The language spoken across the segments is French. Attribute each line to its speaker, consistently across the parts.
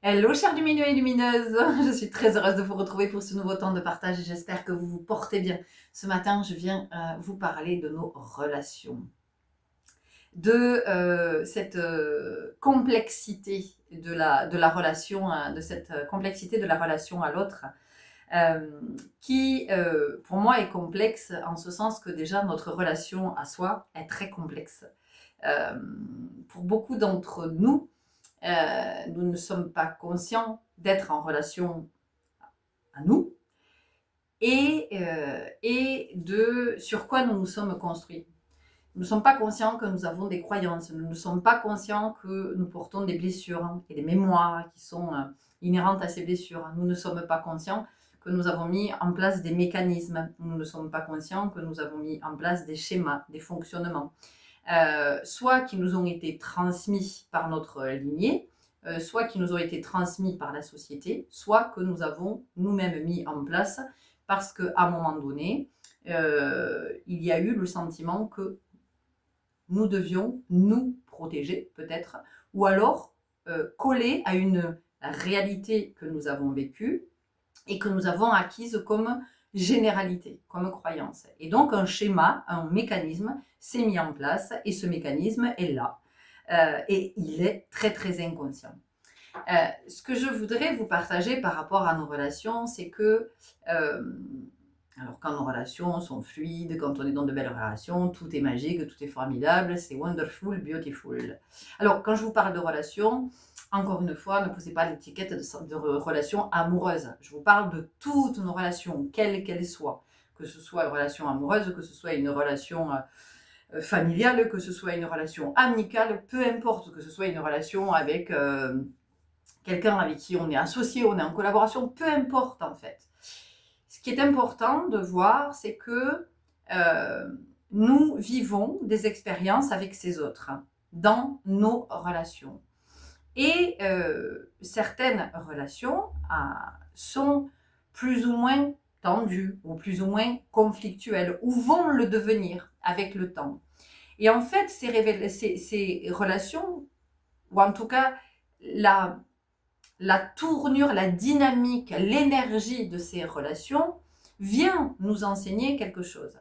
Speaker 1: Hello chers lumineux et lumineuses, je suis très heureuse de vous retrouver pour ce nouveau temps de partage et j'espère que vous vous portez bien. Ce matin, je viens vous parler de nos relations, de cette complexité de la relation, de cette complexité de la relation à l'autre, qui pour moi est complexe en ce sens que déjà notre relation à soi est très complexe. Pour beaucoup d'entre nous, nous ne sommes pas conscients d'être en relation à nous et de sur quoi nous nous sommes construits. Nous ne sommes pas conscients que nous avons des croyances, nous ne sommes pas conscients que nous portons des blessures et des mémoires qui sont inhérentes à ces blessures. Nous ne sommes pas conscients que nous avons mis en place des mécanismes, nous ne sommes pas conscients que nous avons mis en place des schémas, des fonctionnements, soit qui nous ont été transmis par notre lignée, soit qui nous ont été transmis par la société, soit que nous avons nous-mêmes mis en place parce qu'à un moment donné, il y a eu le sentiment que nous devions nous protéger peut-être, ou alors coller à une réalité que nous avons vécue et que nous avons acquise comme généralité, comme croyance. Et donc un schéma, un mécanisme s'est mis en place et ce mécanisme est là. Et il est très très inconscient. Ce que je voudrais vous partager par rapport à nos relations, c'est que alors quand nos relations sont fluides, quand on est dans de belles relations, tout est magique, tout est formidable, c'est wonderful, beautiful. Alors quand je vous parle de relations, encore une fois, ne posez pas l'étiquette de relations amoureuses. Je vous parle de toutes nos relations, quelles qu'elles soient. Que ce soit une relation amoureuse, que ce soit une relation familiale, que ce soit une relation amicale, peu importe, que ce soit une relation avec quelqu'un avec qui on est associé, on est en collaboration, peu importe en fait. Ce qui est important de voir, c'est que nous vivons des expériences avec ces autres dans nos relations. Et certaines relations sont plus ou moins tendues ou plus ou moins conflictuelles ou vont le devenir avec le temps. Et en fait, ces relations, ou en tout cas la tournure, la dynamique, l'énergie de ces relations vient nous enseigner quelque chose.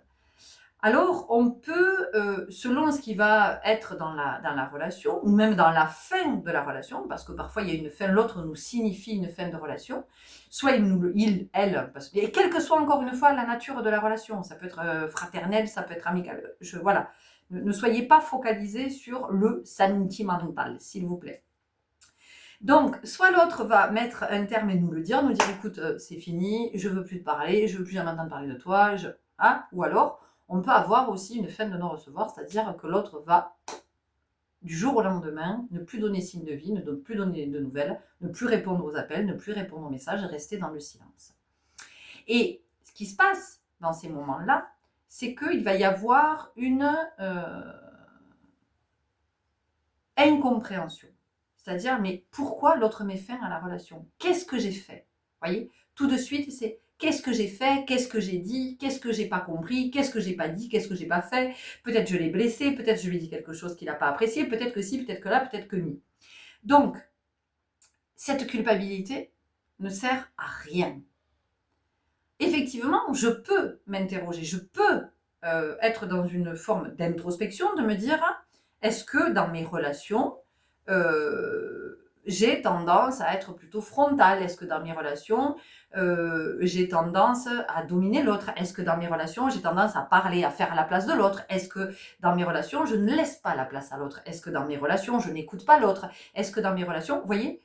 Speaker 1: Alors, on peut, selon ce qui va être dans la relation, ou même dans la fin de la relation, parce que parfois il y a une fin, l'autre nous signifie une fin de relation, soit il, elle, parce que, et quelle que soit encore une fois la nature de la relation, ça peut être fraternel, ça peut être amical, voilà. Ne soyez pas focalisés sur le sentimental, s'il vous plaît. Donc, soit l'autre va mettre un terme et nous le dire, nous dire écoute, c'est fini, je veux plus te parler, je veux plus jamais entendre parler de toi, ou alors on peut avoir aussi une fin de non-recevoir, c'est-à-dire que l'autre va, du jour au lendemain, ne plus donner signe de vie, ne plus donner de nouvelles, ne plus répondre aux appels, ne plus répondre aux messages, rester dans le silence. Et ce qui se passe dans ces moments-là, c'est qu'il va y avoir une incompréhension. C'est-à-dire, mais pourquoi l'autre met fin à la relation? Qu'est-ce que j'ai fait? Vous voyez, tout de suite, c'est qu'est-ce que j'ai fait? Qu'est-ce que j'ai dit? Qu'est-ce que j'ai pas compris? Qu'est-ce que j'ai pas dit? Qu'est-ce que j'ai pas fait? Peut-être je l'ai blessé, peut-être je lui ai dit quelque chose qu'il n'a pas apprécié, peut-être que si, peut-être que là, peut-être que ni. Donc, cette culpabilité ne sert à rien. Effectivement, je peux m'interroger, je peux être dans une forme d'introspection, de me dire, est-ce que dans mes relations, j'ai tendance à être plutôt frontale? Est-ce que dans mes relations, j'ai tendance à dominer l'autre? Est-ce que dans mes relations, j'ai tendance à parler, à faire la place de l'autre? Est-ce que dans mes relations, je ne laisse pas la place à l'autre? Est-ce que dans mes relations, je n'écoute pas l'autre? Est-ce que dans mes relations, vous voyez?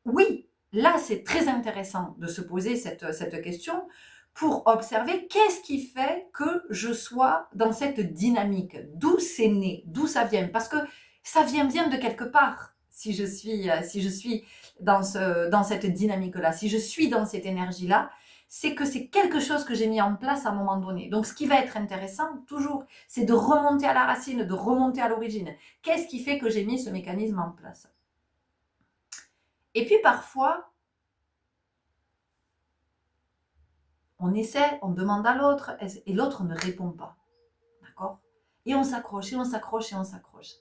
Speaker 1: Oui, là, c'est très intéressant de se poser cette question pour observer qu'est-ce qui fait que je sois dans cette dynamique, d'où c'est né, d'où ça vient, parce que ça vient bien de quelque part. Si je suis dans cette dynamique-là, si je suis dans cette énergie-là, c'est que c'est quelque chose que j'ai mis en place à un moment donné. Donc, ce qui va être intéressant, toujours, c'est de remonter à la racine, de remonter à l'origine. Qu'est-ce qui fait que j'ai mis ce mécanisme en place? Et puis, parfois, on essaie, on demande à l'autre, et l'autre ne répond pas. D'accord? Et on s'accroche, et on s'accroche, et on s'accroche.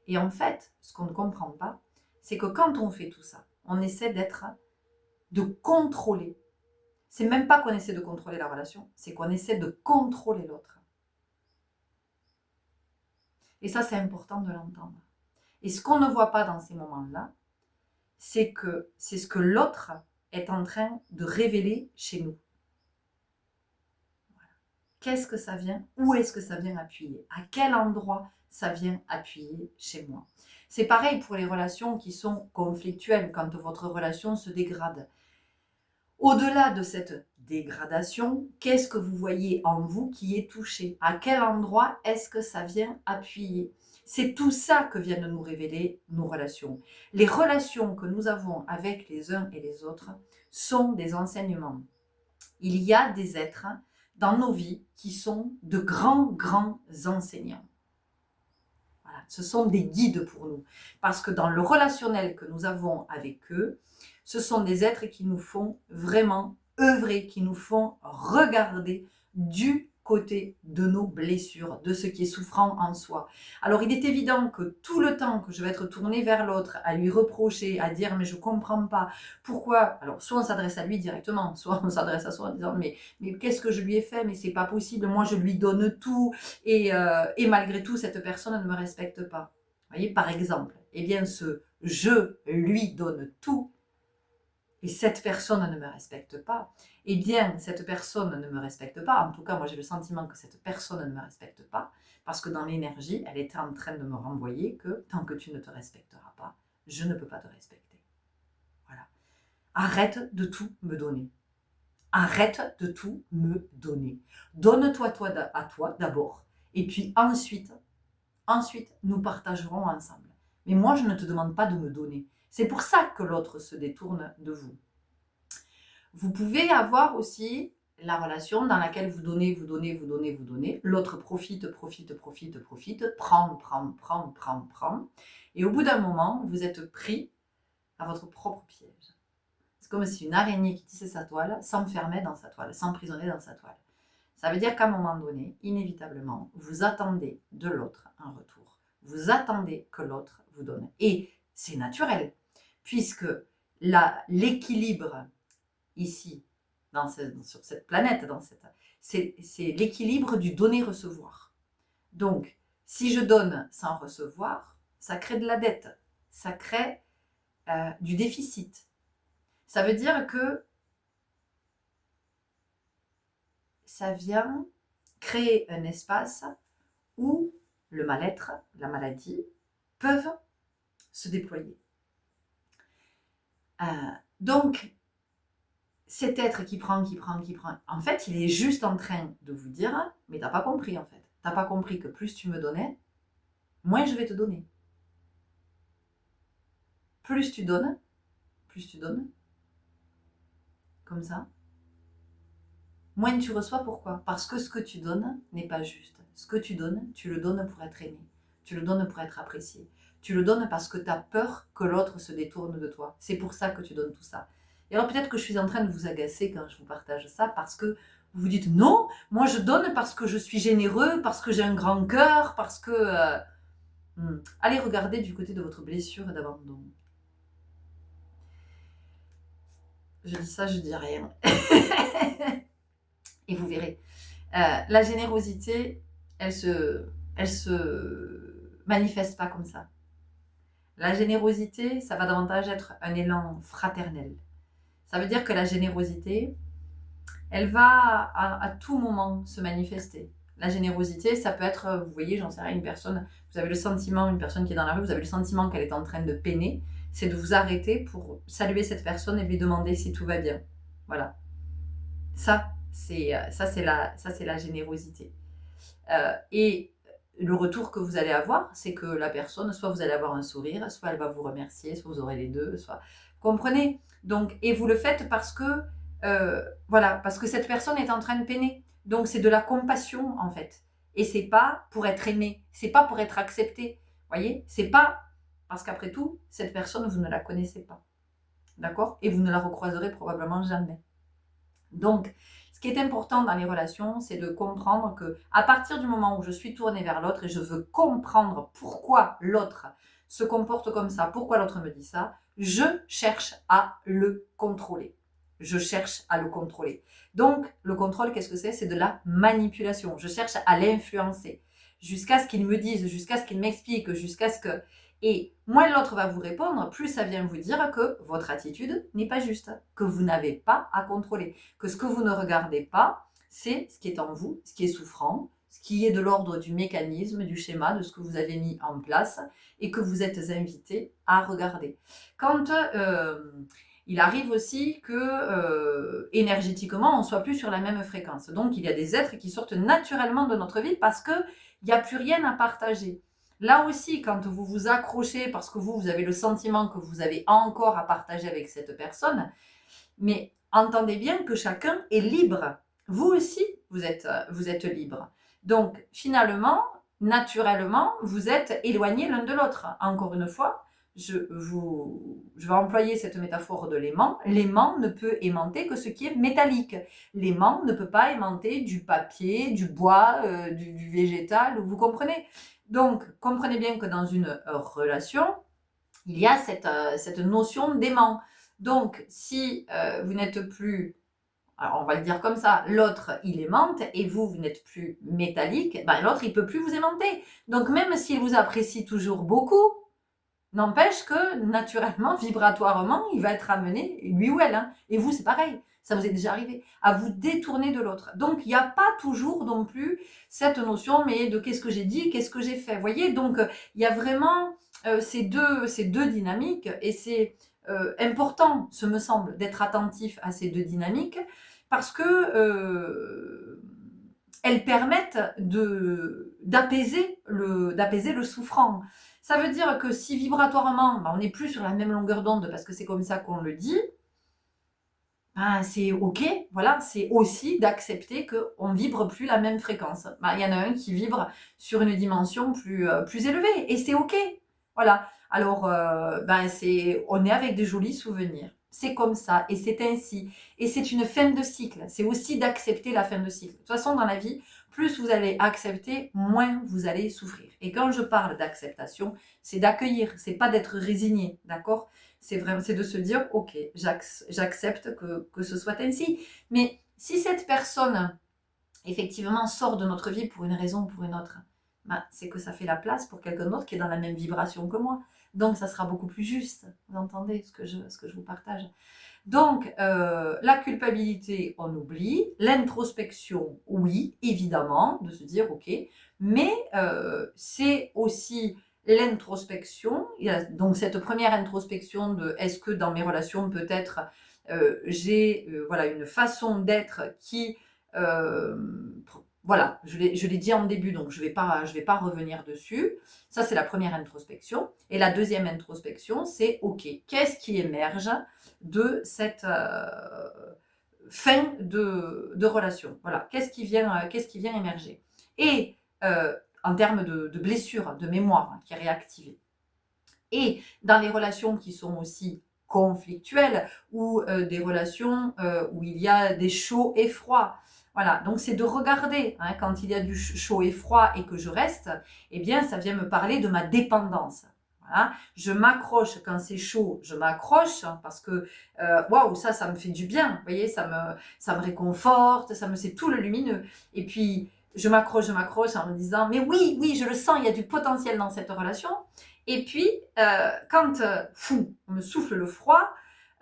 Speaker 1: Et en fait, ce qu'on ne comprend pas, c'est que quand on fait tout ça, on essaie de contrôler. C'est même pas qu'on essaie de contrôler la relation, c'est qu'on essaie de contrôler l'autre. Et ça, c'est important de l'entendre. Et ce qu'on ne voit pas dans ces moments-là, c'est que c'est ce que l'autre est en train de révéler chez nous. Voilà. Qu'est-ce que ça vient? Où est-ce que ça vient appuyer? À quel endroit ça vient appuyer chez moi? C'est pareil pour les relations qui sont conflictuelles, quand votre relation se dégrade. Au-delà de cette dégradation, qu'est-ce que vous voyez en vous qui est touché? À quel endroit est-ce que ça vient appuyer? C'est tout ça que viennent nous révéler nos relations. Les relations que nous avons avec les uns et les autres sont des enseignements. Il y a des êtres dans nos vies qui sont de grands enseignants. Voilà, ce sont des guides pour nous. Parce que dans le relationnel que nous avons avec eux, ce sont des êtres qui nous font vraiment œuvrer, qui nous font regarder du côté de nos blessures, de ce qui est souffrant en soi. Alors il est évident que tout le temps que je vais être tournée vers l'autre, à lui reprocher, à dire mais je comprends pas, pourquoi, alors soit on s'adresse à lui directement, soit on s'adresse à soi en disant mais qu'est-ce que je lui ai fait, mais c'est pas possible, moi je lui donne tout et malgré tout cette personne ne me respecte pas. Vous voyez, par exemple, eh bien ce je lui donne tout et cette personne ne me respecte pas, eh bien, cette personne ne me respecte pas. En tout cas, moi, j'ai le sentiment que cette personne ne me respecte pas, parce que dans l'énergie, elle est en train de me renvoyer que tant que tu ne te respecteras pas, je ne peux pas te respecter. Voilà. Arrête de tout me donner. Arrête de tout me donner. Donne-toi à toi d'abord, et puis ensuite, nous partagerons ensemble. Mais moi, je ne te demande pas de me donner. C'est pour ça que l'autre se détourne de vous. Vous pouvez avoir aussi la relation dans laquelle vous donnez. L'autre profite, prend. Et au bout d'un moment, vous êtes pris à votre propre piège. C'est comme si une araignée qui tissait sa toile s'enfermait dans sa toile, s'emprisonnait dans sa toile. Ça veut dire qu'à un moment donné, inévitablement, vous attendez de l'autre un retour. Vous attendez que l'autre vous donne. Et c'est naturel, puisque l'équilibre ici, sur cette planète, c'est l'équilibre du donner-recevoir. Donc, si je donne sans recevoir, ça crée de la dette, ça crée du déficit. Ça veut dire que ça vient créer un espace où le mal-être, la maladie, peuvent se déployer. Donc, cet être qui prend, en fait, il est juste en train de vous dire, mais t'as pas compris en fait. T'as pas compris que plus tu me donnais, moins je vais te donner. Plus tu donnes, comme ça, moins tu reçois. Pourquoi? Parce que ce que tu donnes n'est pas juste. Ce que tu donnes, tu le donnes pour être aimé. Tu le donnes pour être apprécié. Tu le donnes parce que tu as peur que l'autre se détourne de toi. C'est pour ça que tu donnes tout ça. Et alors peut-être que je suis en train de vous agacer quand je vous partage ça, parce que vous vous dites non, moi je donne parce que je suis généreux, parce que j'ai un grand cœur, parce que... Allez regarder du côté de votre blessure d'abandon. Je dis ça, je dis rien. Et vous verrez. La générosité, elle se manifeste pas comme ça. La générosité, ça va davantage être un élan fraternel. Ça veut dire que la générosité, elle va à tout moment se manifester. La générosité, ça peut être, vous voyez, j'en sais rien, une personne, vous avez le sentiment, une personne qui est dans la rue, vous avez le sentiment qu'elle est en train de peiner, c'est de vous arrêter pour saluer cette personne et lui demander si tout va bien. Voilà. Ça, c'est la générosité. Et le retour que vous allez avoir, c'est que la personne, soit vous allez avoir un sourire, soit elle va vous remercier, soit vous aurez les deux, soit... Comprenez? Donc, et vous le faites parce que, parce que cette personne est en train de peiner. Donc, c'est de la compassion, en fait. Et c'est pas pour être aimé, c'est pas pour être accepté. Voyez? C'est pas... Parce qu'après tout, cette personne, vous ne la connaissez pas. D'accord? Et vous ne la recroiserez probablement jamais. Donc, ce qui est important dans les relations, c'est de comprendre que à partir du moment où je suis tournée vers l'autre et je veux comprendre pourquoi l'autre se comporte comme ça, pourquoi l'autre me dit ça, je cherche à le contrôler. Je cherche à le contrôler. Donc, le contrôle, qu'est-ce que c'est? C'est de la manipulation. Je cherche à l'influencer jusqu'à ce qu'il me dise, jusqu'à ce qu'il m'explique, jusqu'à ce que... Et moins l'autre va vous répondre, plus ça vient vous dire que votre attitude n'est pas juste, que vous n'avez pas à contrôler, que ce que vous ne regardez pas, c'est ce qui est en vous, ce qui est souffrant, ce qui est de l'ordre du mécanisme, du schéma, de ce que vous avez mis en place et que vous êtes invité à regarder. Quand il arrive aussi que énergétiquement, on ne soit plus sur la même fréquence. Donc, il y a des êtres qui sortent naturellement de notre vie parce qu'il n'y a plus rien à partager. Là aussi, quand vous vous accrochez parce que vous avez le sentiment que vous avez encore à partager avec cette personne, mais entendez bien que chacun est libre. Vous aussi, vous êtes libre. Donc, finalement, naturellement, vous êtes éloignés l'un de l'autre. Encore une fois, je vais employer cette métaphore de l'aimant. L'aimant ne peut aimanter que ce qui est métallique. L'aimant ne peut pas aimanter du papier, du bois, du végétal, vous comprenez? Donc, comprenez bien que dans une relation, il y a cette notion d'aimant. Donc, si vous n'êtes plus, alors on va le dire comme ça, l'autre il aimante et vous n'êtes plus métallique, ben l'autre il ne peut plus vous aimanter. Donc, même s'il vous apprécie toujours beaucoup, n'empêche que naturellement, vibratoirement, il va être amené, lui ou elle, hein, et vous c'est pareil. Ça vous est déjà arrivé, à vous détourner de l'autre. Donc, il n'y a pas toujours non plus cette notion, mais de qu'est-ce que j'ai dit, qu'est-ce que j'ai fait. Vous voyez, donc, il y a vraiment ces deux dynamiques, et c'est important, ce me semble, d'être attentif à ces deux dynamiques, parce que elles permettent d'apaiser le souffrant. Ça veut dire que si vibratoirement, on n'est plus sur la même longueur d'onde, parce que c'est comme ça qu'on le dit, c'est ok, voilà, c'est aussi d'accepter qu'on ne vibre plus la même fréquence. Il y en a un qui vibre sur une dimension plus élevée, et c'est ok. Voilà. Alors, on est avec des jolis souvenirs. C'est comme ça, et c'est ainsi. Et c'est une fin de cycle. C'est aussi d'accepter la fin de cycle. De toute façon, dans la vie, plus vous allez accepter, moins vous allez souffrir. Et quand je parle d'acceptation, c'est d'accueillir, c'est pas d'être résigné, d'accord? C'est de se dire, ok, j'accepte que ce soit ainsi. Mais si cette personne, effectivement, sort de notre vie pour une raison ou pour une autre, c'est que ça fait la place pour quelqu'un d'autre qui est dans la même vibration que moi. Donc, ça sera beaucoup plus juste. Vous entendez ce que je vous partage? Donc, la culpabilité, on oublie. L'introspection, oui, évidemment, de se dire, ok. Mais c'est aussi l'introspection. Il y a donc cette première introspection de est-ce que dans mes relations, peut-être, j'ai voilà, une façon d'être qui... voilà, je l'ai dit en début, donc je vais pas revenir dessus. Ça, c'est la première introspection. Et la deuxième introspection, c'est ok, qu'est-ce qui émerge de cette fin de relation? Voilà, qu'est-ce qui vient émerger? Et en termes de blessure, de mémoire qui est réactivée. Et dans les relations qui sont aussi conflictuelles ou des relations où il y a des chauds et froids. Voilà, donc c'est de regarder quand il y a du chaud et froid et que je reste, eh bien ça vient me parler de ma dépendance. Voilà. Je m'accroche quand c'est chaud, je m'accroche parce que waouh, ça me fait du bien, vous voyez, ça me réconforte, c'est tout le lumineux. Et puis je m'accroche en me disant mais oui, je le sens, il y a du potentiel dans cette relation. Et puis quand on me souffle le froid,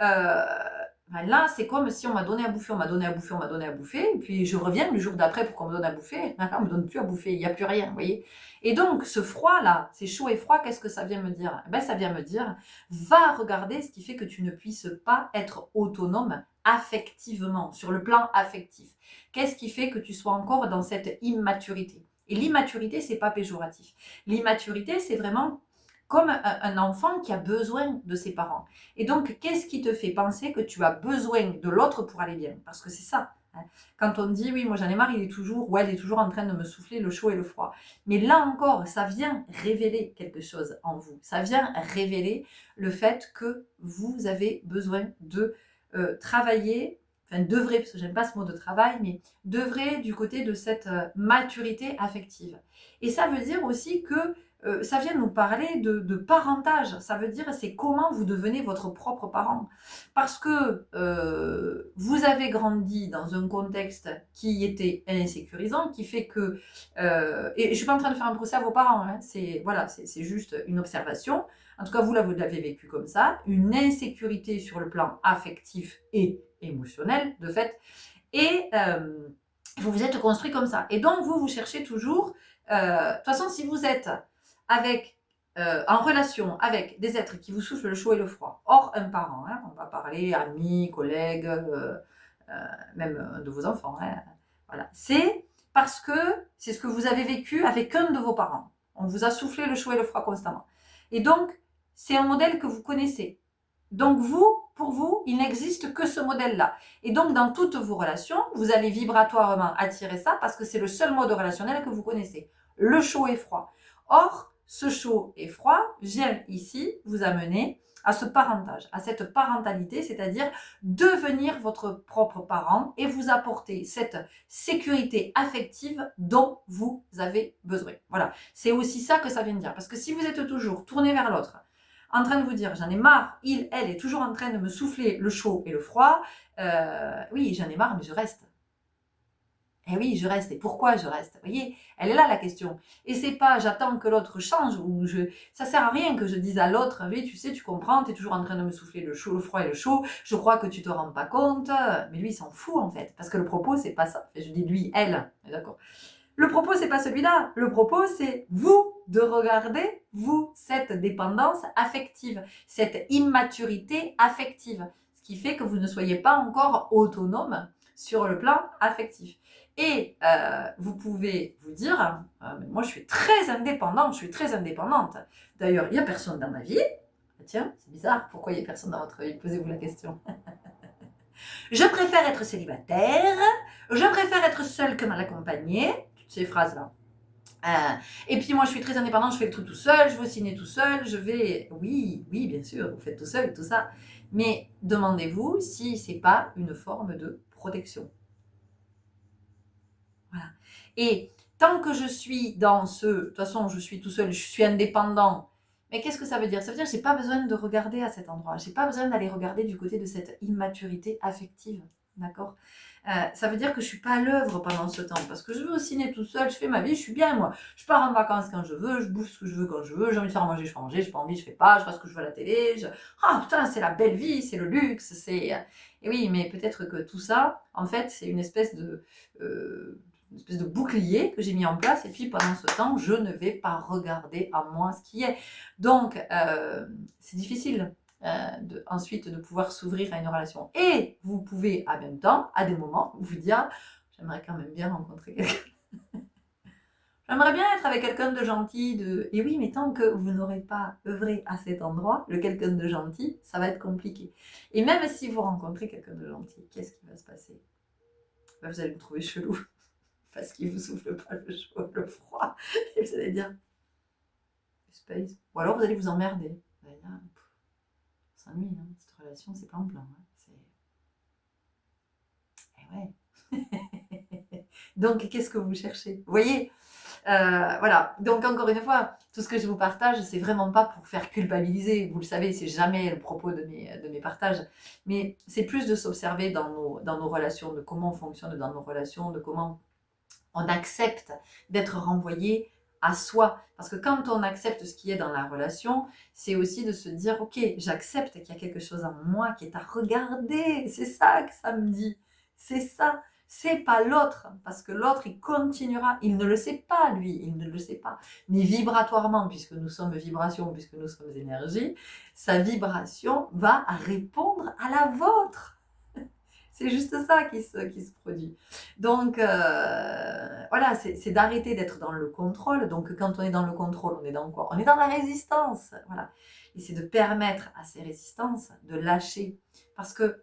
Speaker 1: là c'est comme si on m'a donné à bouffer, et puis je reviens le jour d'après pour qu'on me donne à bouffer, là on me donne plus à bouffer, il n'y a plus rien, vous voyez. Et donc ce froid là, c'est chaud et froid, qu'est-ce que ça vient me dire? Ça vient me dire, va regarder ce qui fait que tu ne puisses pas être autonome affectivement, sur le plan affectif. Qu'est-ce qui fait que tu sois encore dans cette immaturité? Et l'immaturité, c'est pas péjoratif. L'immaturité, c'est vraiment comme un enfant qui a besoin de ses parents. Et donc, qu'est-ce qui te fait penser que tu as besoin de l'autre pour aller bien? Parce que c'est ça. Quand on dit, oui, moi j'en ai marre, il est toujours, ou elle est toujours en train de me souffler le chaud et le froid. Mais là encore, ça vient révéler quelque chose en vous. Ça vient révéler le fait que vous avez besoin de travailler, enfin d'œuvrer, parce que j'aime pas ce mot de travail, mais d'œuvrer du côté de cette maturité affective. Et ça veut dire aussi que ça vient nous parler de parentage. Ça veut dire c'est comment vous devenez votre propre parent. Parce que vous avez grandi dans un contexte qui était insécurisant, qui fait que... et je ne suis pas en train de faire un procès à vos parents, hein, c'est juste une observation. En tout cas, vous l'avez vécu comme ça. Une insécurité sur le plan affectif et émotionnel, de fait. Et vous vous êtes construit comme ça. Et donc, vous cherchez toujours... de toute façon, si vous êtes en relation avec des êtres qui vous soufflent le chaud et le froid, hors un parent, hein, on va parler amis, collègues, même de vos enfants, hein, voilà. C'est parce que c'est ce que vous avez vécu avec un de vos parents. On vous a soufflé le chaud et le froid constamment. Et donc, c'est un modèle que vous connaissez. Donc pour vous, il n'existe que ce modèle-là. Et donc, dans toutes vos relations, vous allez vibratoirement attirer ça parce que c'est le seul mode relationnel que vous connaissez. Le chaud et froid. Or, ce chaud et froid vient ici vous amener à ce parentage, à cette parentalité, c'est-à-dire devenir votre propre parent et vous apporter cette sécurité affective dont vous avez besoin. Voilà, c'est aussi ça que ça vient de dire. Parce que si vous êtes toujours tourné vers l'autre, en train de vous dire, j'en ai marre, elle est toujours en train de me souffler le chaud et le froid, oui, j'en ai marre, mais je reste. Eh oui, je reste. Et pourquoi je reste? Vous voyez, elle est là la question. Et c'est pas j'attends que l'autre change ou ça sert à rien que je dise à l'autre, oui, tu sais, tu comprends, tu es toujours en train de me souffler le chaud, le froid et le chaud. Je crois que tu te rends pas compte. Mais lui, il s'en fout en fait, parce que le propos c'est pas ça. Je dis lui, elle, d'accord. Le propos c'est pas celui-là. Le propos c'est vous de regarder vous cette dépendance affective, cette immaturité affective, ce qui fait que vous ne soyez pas encore autonome sur le plan affectif. Et vous pouvez vous dire, moi je suis très indépendante, je suis très indépendante. D'ailleurs, il n'y a personne dans ma vie. Tiens, c'est bizarre, pourquoi il n'y a personne dans votre vie? Posez-vous la question. Je préfère être célibataire, je préfère être seule que mal accompagnée, toutes ces phrases-là. Et puis moi je suis très indépendante, je fais le truc tout seul, je veux signer tout seul, je vais... Oui, bien sûr, vous faites tout seul, tout ça. Mais demandez-vous si c'est pas une forme de protection. Voilà. Et tant que je suis dans de toute façon, je suis tout seul, je suis indépendant. Mais qu'est-ce que ça veut dire? Ça veut dire que je n'ai pas besoin de regarder à cet endroit. Je n'ai pas besoin d'aller regarder du côté de cette immaturité affective. D'accord? Ça veut dire que je ne suis pas à l'œuvre pendant ce temps. Parce que je veux ciné tout seul, je fais ma vie, je suis bien moi. Je pars en vacances quand je veux, je bouffe ce que je veux quand je veux, j'ai envie de faire manger, je fais manger, j'ai pas envie, je fais pas, je fais ce que je veux à la télé. Ah putain, c'est la belle vie, c'est le luxe, c'est... Et oui, mais peut-être que tout ça, en fait, c'est une espèce de bouclier que j'ai mis en place, et puis pendant ce temps, je ne vais pas regarder à moi ce qui est. Donc, c'est difficile ensuite de pouvoir s'ouvrir à une relation. Et vous pouvez, en même temps, à des moments, vous dire, j'aimerais quand même bien rencontrer quelqu'un. J'aimerais bien être avec quelqu'un de gentil. Et oui, mais tant que vous n'aurez pas œuvré à cet endroit, le quelqu'un de gentil, ça va être compliqué. Et même si vous rencontrez quelqu'un de gentil, qu'est-ce qui va se passer? Vous allez me trouver chelou. Parce qu'il ne vous souffle pas le chaud, le froid. Et vous allez dire, space. Ou alors vous allez vous emmerder. Vous allez dire, on s'ennuie, hein. Cette relation, c'est pas en plan. Hein. Eh ouais. Donc, qu'est-ce que vous cherchez? Vous voyez, voilà. Donc, encore une fois, tout ce que je vous partage, c'est vraiment pas pour faire culpabiliser. Vous le savez, c'est jamais le propos de mes partages. Mais c'est plus de s'observer dans nos relations, de comment on fonctionne dans nos relations, de comment on accepte d'être renvoyé à soi. Parce que quand on accepte ce qui est dans la relation, c'est aussi de se dire, ok, j'accepte qu'il y a quelque chose en moi qui est à regarder. C'est ça que ça me dit. C'est ça. C'est pas l'autre. Parce que l'autre, il continuera. Il ne le sait pas, lui. Il ne le sait pas. Mais vibratoirement, puisque nous sommes vibration, puisque nous sommes énergie, sa vibration va répondre à la vôtre. C'est juste ça qui se produit. Donc, voilà, c'est d'arrêter d'être dans le contrôle. Donc, quand on est dans le contrôle, on est dans quoi? On est dans la résistance. Voilà. Et c'est de permettre à ces résistances de lâcher. Parce que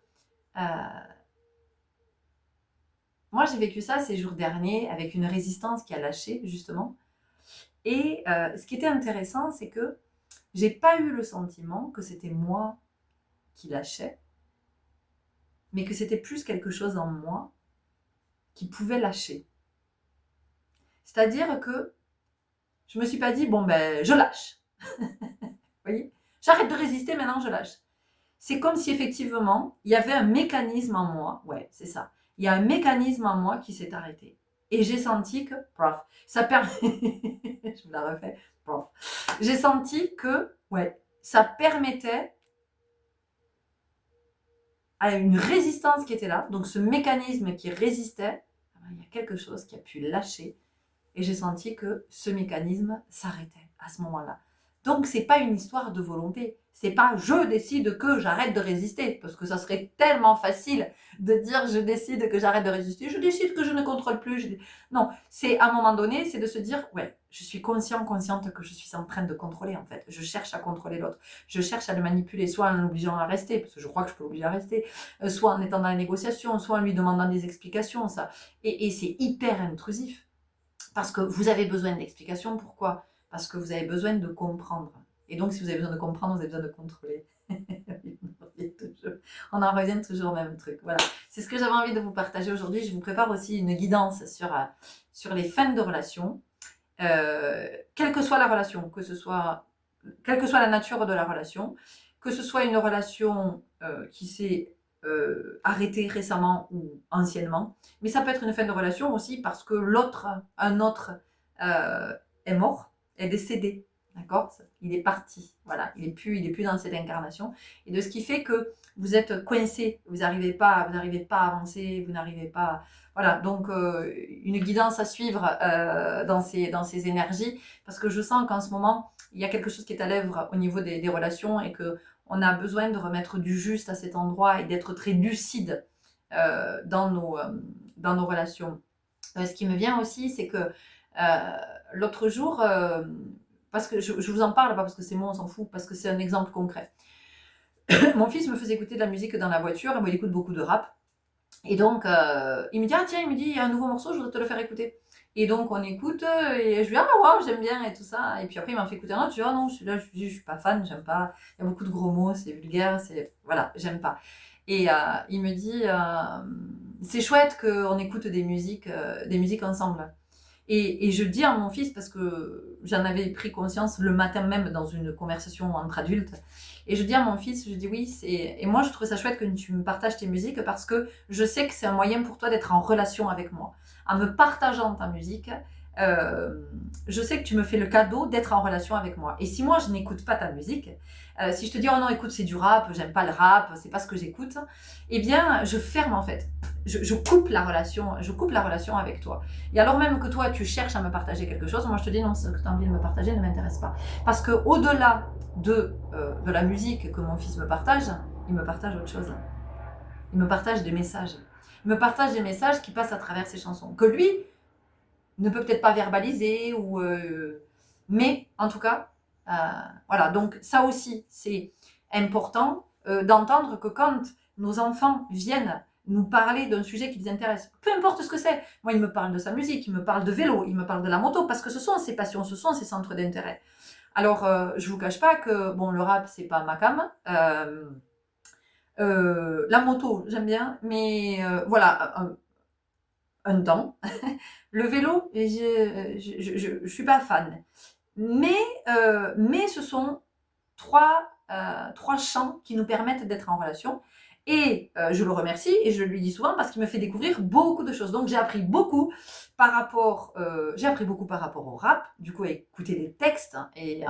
Speaker 1: moi, j'ai vécu ça ces jours derniers avec une résistance qui a lâché, justement. Et ce qui était intéressant, c'est que j'ai pas eu le sentiment que c'était moi qui lâchais, mais que c'était plus quelque chose en moi qui pouvait lâcher. C'est-à-dire que Je me suis pas dit, bon ben, je lâche. Vous voyez? J'arrête de résister, maintenant je lâche. C'est comme si effectivement, il y avait un mécanisme en moi, ouais, c'est ça. Il y a un mécanisme en moi qui s'est arrêté. Et j'ai senti que, prof, ça permet, je vous la refais, prof. J'ai senti que, ouais, ça permettait à une résistance qui était là, donc ce mécanisme qui résistait, il y a quelque chose qui a pu lâcher. Et j'ai senti que ce mécanisme s'arrêtait à ce moment-là. Donc, c'est pas une histoire de volonté. C'est pas je décide que j'arrête de résister, parce que ça serait tellement facile de dire je décide que j'arrête de résister, je décide que je ne contrôle plus. Non, c'est à un moment donné, c'est de se dire ouais, je suis consciente que je suis en train de contrôler en fait. Je cherche à contrôler l'autre, je cherche à le manipuler, soit en l'obligeant à rester, parce que je crois que je peux l'obliger à rester, soit en étant dans la négociation, soit en lui demandant des explications, ça. Et c'est hyper intrusif. Parce que vous avez besoin d'explications. Pourquoi? Parce que vous avez besoin de comprendre. Et donc, si vous avez besoin de comprendre, vous avez besoin de contrôler. On en revient toujours au même truc. Voilà. C'est ce que j'avais envie de vous partager aujourd'hui. Je vous prépare aussi une guidance sur les fins de relation. Quelle que soit la relation, quelle que soit la nature de la relation, que ce soit une relation qui s'est arrêtée récemment ou anciennement, mais ça peut être une fin de relation aussi parce que un autre est mort, est décédé, d'accord? Il est parti, voilà, il est plus dans cette incarnation, et de ce qui fait que vous êtes coincé, vous n'arrivez pas à avancer, vous n'arrivez pas, voilà, donc une guidance à suivre dans ces énergies, parce que je sens qu'en ce moment, il y a quelque chose qui est à l'œuvre au niveau des relations et que on a besoin de remettre du juste à cet endroit et d'être très lucide dans nos relations. Ce qui me vient aussi, c'est que l'autre jour, parce que je vous en parle pas parce que c'est moi, on s'en fout, parce que c'est un exemple concret. Mon fils me faisait écouter de la musique dans la voiture, et moi il écoute beaucoup de rap. Et donc, il me dit, ah tiens, il y a un nouveau morceau, je voudrais te le faire écouter. Et donc, on écoute, et je lui dis, ah waouh, j'aime bien, et tout ça. Et puis après, il m'en fait écouter un autre, je dis, ah non, celui-là, je suis pas fan, j'aime pas. Il y a beaucoup de gros mots, c'est vulgaire, voilà, j'aime pas. Et il me dit, c'est chouette qu'on écoute des musiques ensemble. Et je dis à mon fils, parce que j'en avais pris conscience le matin même dans une conversation entre adultes, et je dis à mon fils, je dis oui, et moi je trouve ça chouette que tu me partages tes musiques parce que je sais que c'est un moyen pour toi d'être en relation avec moi. En me partageant ta musique, je sais que tu me fais le cadeau d'être en relation avec moi. Et si moi je n'écoute pas ta musique, si je te dis oh non écoute c'est du rap, j'aime pas le rap, c'est pas ce que j'écoute, eh bien je ferme en fait. Je coupe la relation avec toi. Et alors même que toi tu cherches à me partager quelque chose, moi je te dis non, ce que tu as envie de me partager ne m'intéresse pas. Parce que au-delà de la musique que mon fils me partage, il me partage autre chose. Il me partage des messages. Il me partage des messages qui passent à travers ses chansons. Que lui ne peut peut-être pas verbaliser, mais en tout cas, voilà. Donc ça aussi, c'est important d'entendre que quand nos enfants viennent nous parler d'un sujet qui les intéresse, peu importe ce que c'est. Moi, il me parle de sa musique, il me parle de vélo, il me parle de la moto, parce que ce sont ses passions, ce sont ses centres d'intérêt. Alors, je vous cache pas que, bon, le rap, c'est pas ma came. La moto, j'aime bien, mais voilà, un temps. Le vélo, je suis pas fan. Mais ce sont trois champs qui nous permettent d'être en relation. Et je le remercie et je lui dis souvent parce qu'il me fait découvrir beaucoup de choses. Donc j'ai appris beaucoup par rapport au rap, du coup à écouter les textes. Et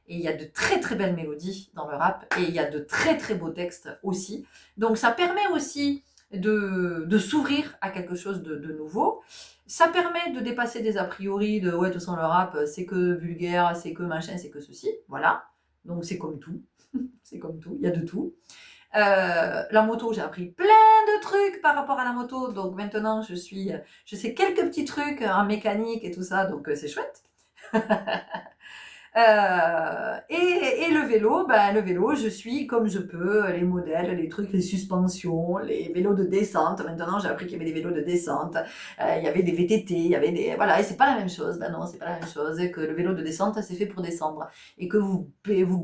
Speaker 1: il y a de très très belles mélodies dans le rap et il y a de très très beaux textes aussi. Donc ça permet aussi de s'ouvrir à quelque chose de nouveau. Ça permet de dépasser des a priori de ouais de toute façon le rap c'est que vulgaire, c'est que machin, c'est que ceci. Voilà. Donc c'est comme tout. C'est comme tout, il y a de tout. La moto, j'ai appris plein de trucs par rapport à la moto. Donc maintenant, je sais quelques petits trucs en mécanique et tout ça. Donc c'est chouette. Et le vélo, je suis comme je peux, les modèles, les trucs, les suspensions, les vélos de descente. Maintenant, j'ai appris qu'il y avait des vélos de descente, il y avait des VTT, il y avait voilà, et c'est pas la même chose. Ben non, c'est pas la même chose. Et que le vélo de descente, c'est fait pour descendre. Et que vous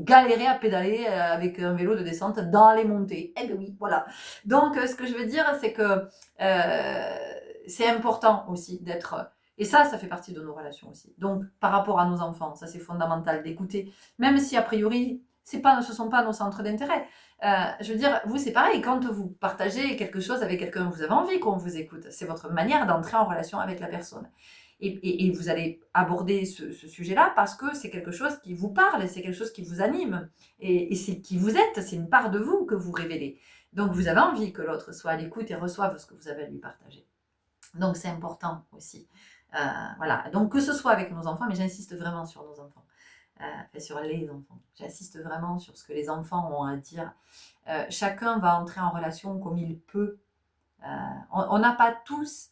Speaker 1: galérez à pédaler avec un vélo de descente dans les montées. Eh ben oui, voilà. Donc, ce que je veux dire, c'est que c'est important aussi d'être Et ça fait partie de nos relations aussi. Donc, par rapport à nos enfants, ça c'est fondamental d'écouter, même si a priori, ce ne sont pas nos centres d'intérêt. Je veux dire, vous c'est pareil, quand vous partagez quelque chose avec quelqu'un, vous avez envie qu'on vous écoute. C'est votre manière d'entrer en relation avec la personne. Et vous allez aborder ce sujet-là parce que c'est quelque chose qui vous parle, c'est quelque chose qui vous anime. Et c'est qui vous êtes, c'est une part de vous que vous révélez. Donc vous avez envie que l'autre soit à l'écoute et reçoive ce que vous avez à lui partager. Donc c'est important aussi. Voilà, donc que ce soit avec nos enfants, mais j'insiste vraiment sur nos enfants, sur les enfants. J'insiste vraiment sur ce que les enfants ont à dire. Chacun va entrer en relation comme il peut. On n'a pas tous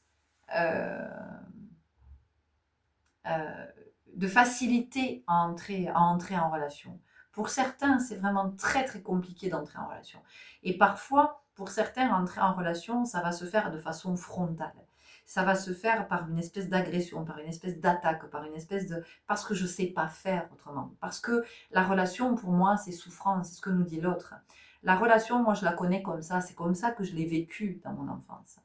Speaker 1: de facilité à entrer en relation. Pour certains, c'est vraiment très très compliqué d'entrer en relation. Et parfois, pour certains, entrer en relation, ça va se faire de façon frontale. Ça va se faire par une espèce d'agression, par une espèce d'attaque, par une espèce de... parce que je ne sais pas faire autrement. Parce que la relation, pour moi, c'est souffrance, c'est ce que nous dit l'autre. La relation, moi, je la connais comme ça. C'est comme ça que je l'ai vécue dans mon enfance.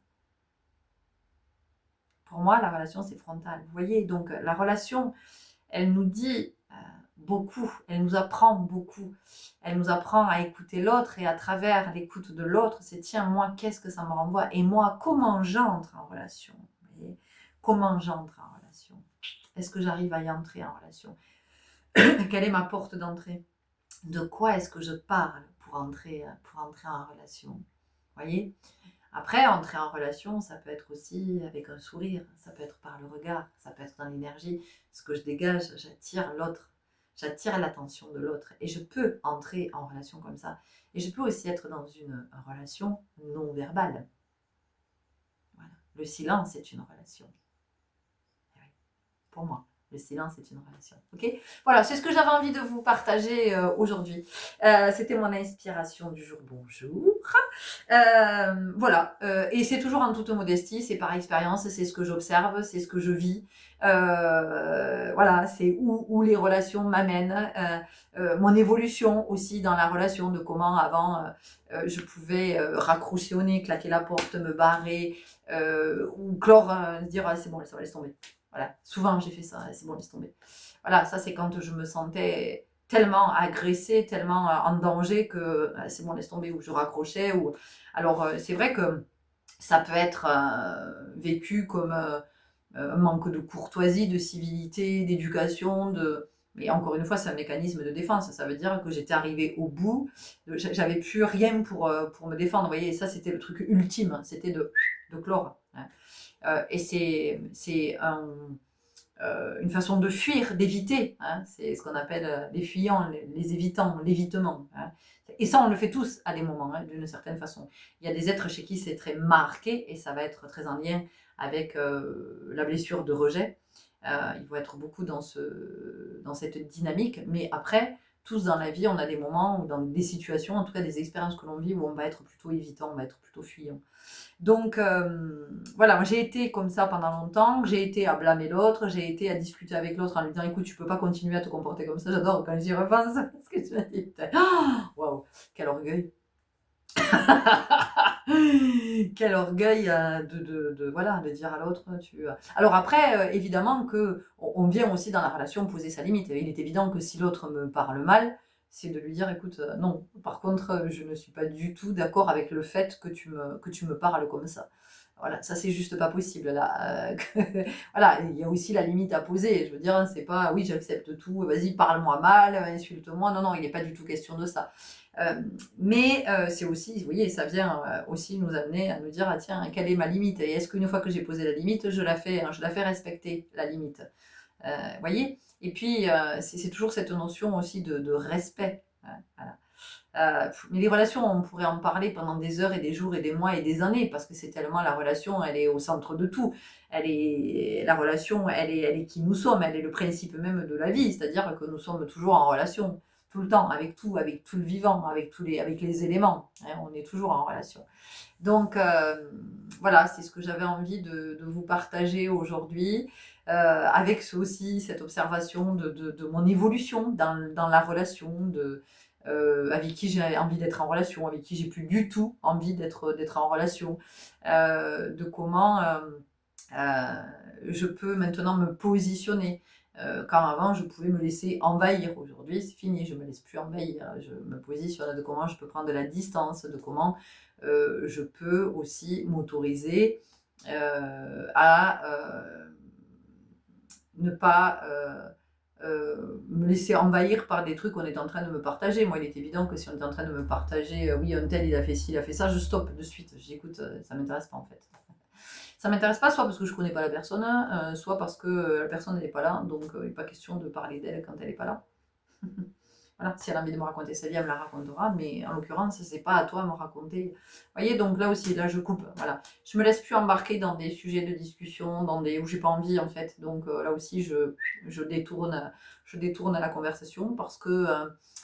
Speaker 1: Pour moi, la relation, c'est frontal. Vous voyez, donc la relation, elle nous dit beaucoup, elle nous apprend beaucoup. Elle nous apprend à écouter l'autre et à travers l'écoute de l'autre, c'est tiens, moi, qu'est-ce que ça me renvoie? Et moi, comment j'entre en relation? Vous voyez, comment j'entre en relation? Est-ce que j'arrive à y entrer en relation? Quelle est ma porte d'entrée? De quoi est-ce que je parle pour entrer en relation? Vous voyez? Après, entrer en relation, ça peut être aussi avec un sourire, ça peut être par le regard, ça peut être dans l'énergie. Ce que je dégage, j'attire l'autre, j'attire l'attention de l'autre. Et je peux entrer en relation comme ça. Et je peux aussi être dans une relation non verbale. Voilà. Le silence est une relation. Oui, pour moi. Le silence est une relation. Ok? Voilà, c'est ce que j'avais envie de vous partager aujourd'hui. C'était mon inspiration du jour. Bonjour. Voilà. Et c'est toujours en toute modestie, c'est par expérience, c'est ce que j'observe, c'est ce que je vis. Voilà, c'est où les relations m'amènent. Mon évolution aussi dans la relation, de comment avant je pouvais raccrocher au nez, claquer la porte, me barrer, ou clore, dire ah, c'est bon, ça va, laisse tomber. Voilà, souvent j'ai fait ça, c'est bon, laisse tomber. Voilà, ça c'est quand je me sentais tellement agressée, tellement en danger que c'est bon, laisse tomber, ou je raccrochais. Ou... Alors c'est vrai que ça peut être vécu comme un manque de courtoisie, de civilité, d'éducation, de... Mais encore une fois, c'est un mécanisme de défense. Ça veut dire que j'étais arrivée au bout, j'avais plus rien pour me défendre. Vous voyez, et ça c'était le truc ultime, c'était de clore. Hein. Et c'est une façon de fuir, d'éviter. Hein. C'est ce qu'on appelle les fuyants, les évitants, l'évitement. Hein. Et ça, on le fait tous à des moments, hein, d'une certaine façon. Il y a des êtres chez qui c'est très marqué et ça va être très en lien avec la blessure de rejet. Ils vont être beaucoup dans cette dynamique. Mais après, tous dans la vie, on a des moments ou dans des situations, en tout cas des expériences que l'on vit, où on va être plutôt évitant, on va être plutôt fuyant. Donc voilà, moi j'ai été comme ça pendant longtemps, j'ai été à blâmer l'autre, j'ai été à discuter avec l'autre en lui disant écoute, tu peux pas continuer à te comporter comme ça, j'adore quand j'y repense, ce que tu m'as dit, putain, waouh, quel orgueil. Quel orgueil voilà, de dire à l'autre Alors après, évidemment que on vient aussi dans la relation poser sa limite. Il est évident que si l'autre me parle mal, c'est de lui dire écoute, non, par contre, je ne suis pas du tout d'accord avec le fait que tu me parles comme ça. Voilà, ça c'est juste pas possible là. Voilà, il y a aussi la limite à poser. Je veux dire, c'est pas oui, j'accepte tout, vas-y, parle-moi mal, insulte-moi. Non, non, il n'est pas du tout question de ça. Mais c'est aussi, vous voyez, ça vient aussi nous amener à nous dire ah tiens, quelle est ma limite? Et est-ce qu'une fois que j'ai posé la limite, je la fais respecter, la limite? Vous voyez? Et puis, c'est toujours cette notion aussi de respect. Hein, voilà. Mais les relations, on pourrait en parler pendant des heures et des jours et des mois et des années, parce que c'est tellement la relation, elle est au centre de tout. La relation, elle est qui nous sommes, elle est le principe même de la vie, c'est-à-dire que nous sommes toujours en relation, tout le temps, avec tout le vivant, avec les éléments. Hein, on est toujours en relation. Donc voilà, c'est ce que j'avais envie de vous partager aujourd'hui, avec aussi cette observation de mon évolution dans la relation, avec qui j'ai envie d'être en relation, avec qui j'ai plus du tout envie d'être en relation, de comment Je peux maintenant me positionner. Quand avant, je pouvais me laisser envahir. Aujourd'hui, c'est fini, je ne me laisse plus envahir. Je me positionne de comment je peux prendre de la distance, de comment je peux aussi m'autoriser à ne pas me laisser envahir par des trucs qu'on est en train de me partager. Moi, il est évident que si on est en train de me partager, oui, un tel, il a fait ci, il a fait ça, je stoppe de suite. Je dis, écoute, ça ne m'intéresse pas en fait. Ça m'intéresse pas, soit parce que je connais pas la personne, soit parce que la personne n'est pas là, donc il n'est pas question de parler d'elle quand elle n'est pas là. Voilà, si elle a envie de me raconter sa vie, elle me la racontera, mais en l'occurrence, c'est pas à toi de me raconter. Vous voyez, donc là aussi, là je coupe, voilà. Je me laisse plus embarquer dans des sujets de discussion, dans des où j'ai pas envie en fait. Donc là aussi, je détourne la conversation parce que,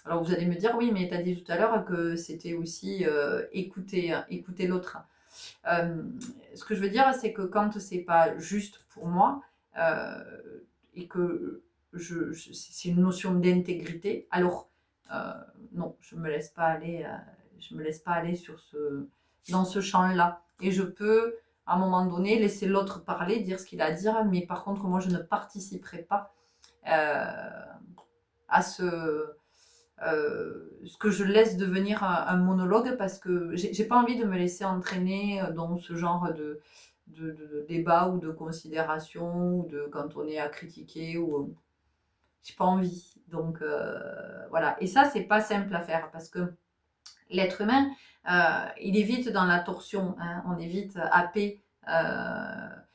Speaker 1: alors vous allez me dire, oui, mais tu as dit tout à l'heure que c'était aussi écouter l'autre. Ce que je veux dire, c'est que quand c'est pas juste pour moi et que c'est une notion d'intégrité, alors non, je me laisse pas aller, dans ce champ-là. Et je peux, à un moment donné, laisser l'autre parler, dire ce qu'il a à dire, mais par contre, moi, je ne participerai pas à ce que je laisse devenir un monologue parce que j'ai pas envie de me laisser entraîner dans ce genre de débat ou de considération ou de quand on est à critiquer ou j'ai pas envie. Donc voilà. Et ça, c'est pas simple à faire parce que l'être humain, il est vite dans la torsion, hein, on est vite happé.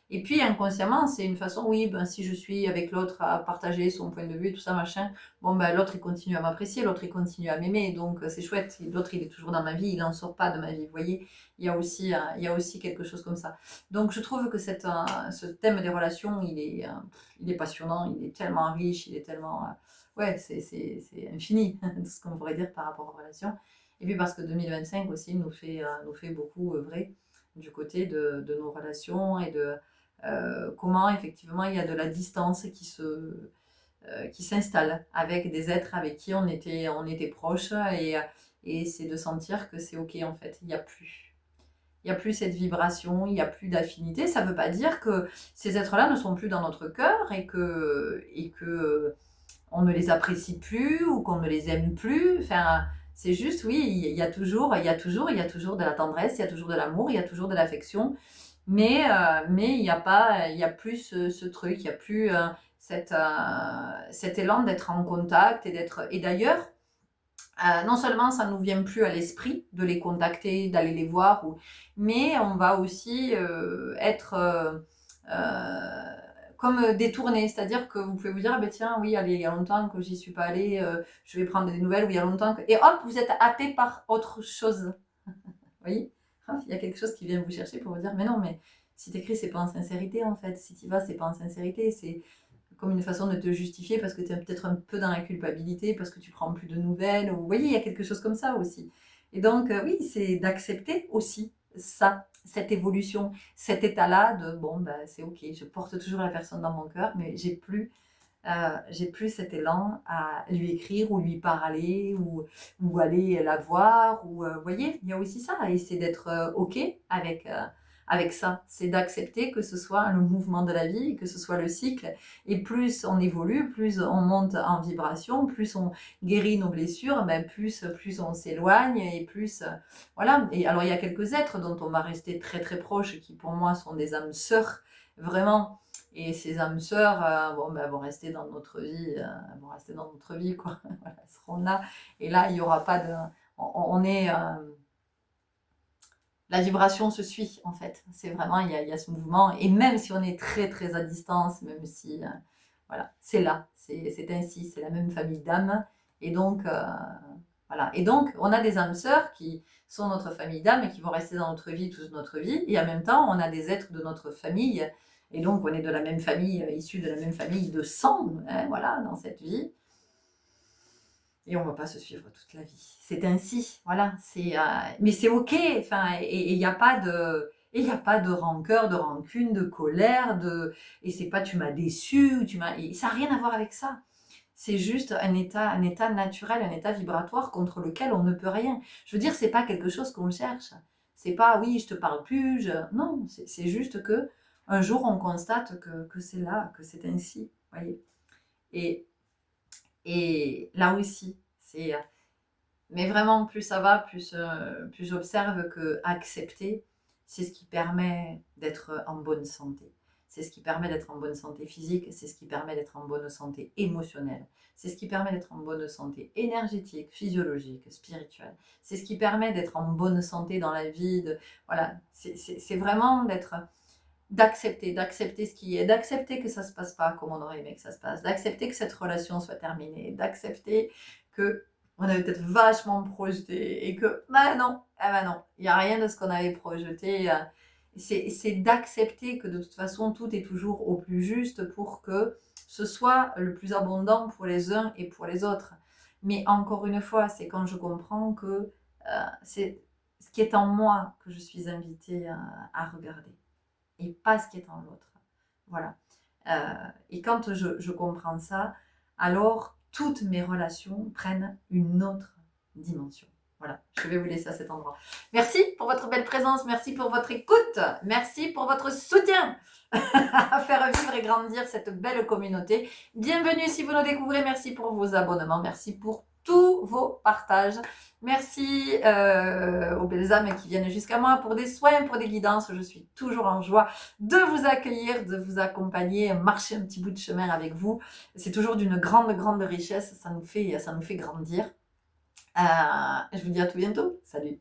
Speaker 1: Et puis inconsciemment, c'est une façon, oui, ben, si je suis avec l'autre à partager son point de vue, tout ça, machin, bon, ben, l'autre, il continue à m'apprécier, l'autre, il continue à m'aimer, donc c'est chouette. L'autre, il est toujours dans ma vie, il n'en sort pas de ma vie, vous voyez, il y a aussi quelque chose comme ça. Donc je trouve que ce thème des relations, il est passionnant, il est tellement riche, il est tellement... ouais, c'est infini, tout ce qu'on pourrait dire par rapport aux relations. Et puis parce que 2025 aussi nous fait beaucoup œuvrer du côté de nos relations et de comment effectivement il y a de la distance qui s'installe avec des êtres avec qui on était proches et c'est de sentir que c'est ok en fait, il n'y a plus cette vibration, il n'y a plus d'affinité. Ça ne veut pas dire que ces êtres-là ne sont plus dans notre cœur et que on ne les apprécie plus ou qu'on ne les aime plus. Enfin, c'est juste, oui, il y a toujours de la tendresse, il y a toujours de l'amour, il y a toujours de l'affection. Mais il y a plus ce truc, il n'y a plus cet élan d'être en contact et d'être. Et d'ailleurs, non seulement ça ne nous vient plus à l'esprit de les contacter, d'aller les voir, mais on va aussi être comme détourné, c'est-à-dire que vous pouvez vous dire, ah ben tiens, oui, allez, il y a longtemps que j'y suis pas allée, je vais prendre des nouvelles, ou il y a longtemps que... Et hop, vous êtes happé par autre chose. Vous voyez, il y a quelque chose qui vient vous chercher pour vous dire, mais non, mais si t'écris, c'est pas en sincérité en fait, si t'y vas, c'est pas en sincérité, c'est comme une façon de te justifier parce que tu es peut-être un peu dans la culpabilité, parce que tu prends plus de nouvelles, ou vous voyez, il y a quelque chose comme ça aussi. Et donc, oui, c'est d'accepter aussi ça, cette évolution, cet état-là de, bon, ben, c'est ok, je porte toujours la personne dans mon cœur, mais j'ai plus cet élan à lui écrire ou lui parler ou aller la voir. Ou, vous voyez, il y a aussi ça, et c'est d'être ok avec ça, c'est d'accepter que ce soit le mouvement de la vie, que ce soit le cycle, et plus on évolue, plus on monte en vibration, plus on guérit nos blessures, ben plus on s'éloigne, et plus... voilà, et alors il y a quelques êtres dont on va rester très très proches, qui pour moi sont des âmes sœurs, vraiment, et ces âmes sœurs, bon, ben, vont rester dans notre vie, quoi. Voilà, elles seront là, et là il n'y aura pas de... on est... la vibration se suit en fait. C'est vraiment, il y a ce mouvement. Et même si on est très très à distance, même si, voilà, c'est là, c'est ainsi, c'est la même famille d'âmes. Et donc, voilà. Et donc, on a des âmes sœurs qui sont notre famille d'âmes et qui vont rester dans notre vie toute notre vie. Et en même temps, on a des êtres de notre famille. Et donc, on est de la même famille, issus de la même famille de sang, hein, voilà, dans cette vie. Et on ne va pas se suivre toute la vie. C'est ainsi, voilà. Mais c'est ok. Enfin, et il n'y a pas de, et il n'y a pas de rancœur, de rancune, de colère, et c'est pas tu m'as déçu, ça n'a rien à voir avec ça. C'est juste un état naturel, un état vibratoire contre lequel on ne peut rien. Je veux dire, c'est pas quelque chose qu'on cherche. C'est pas oui, je te parle plus, non, c'est juste que un jour on constate que c'est là, que c'est ainsi, voyez. Et là aussi, c'est... Mais vraiment, plus ça va, plus j'observe que accepter, c'est ce qui permet d'être en bonne santé. C'est ce qui permet d'être en bonne santé physique, c'est ce qui permet d'être en bonne santé émotionnelle, c'est ce qui permet d'être en bonne santé énergétique, physiologique, spirituelle. C'est ce qui permet d'être en bonne santé dans la vie. Voilà, c'est vraiment d'accepter ce qui est, d'accepter que ça se passe pas comme on aurait aimé que ça se passe, d'accepter que cette relation soit terminée, d'accepter que on avait peut-être vachement projeté et que, non, il n'y a rien de ce qu'on avait projeté. C'est d'accepter que de toute façon, tout est toujours au plus juste pour que ce soit le plus abondant pour les uns et pour les autres. Mais encore une fois, c'est quand je comprends que c'est ce qui est en moi que je suis invitée à regarder et pas ce qui est en l'autre. Voilà. Et quand je comprends ça, alors toutes mes relations prennent une autre dimension. Voilà, je vais vous laisser à cet endroit. Merci pour votre belle présence, merci pour votre écoute, merci pour votre soutien à faire vivre et grandir cette belle communauté. Bienvenue si vous nous découvrez, merci pour vos abonnements, merci pour tous vos partages. Merci aux belles âmes qui viennent jusqu'à moi pour des soins, pour des guidances. Je suis toujours en joie de vous accueillir, de vous accompagner, marcher un petit bout de chemin avec vous. C'est toujours d'une grande, grande richesse. Ça nous fait grandir. Je vous dis à tout bientôt. Salut.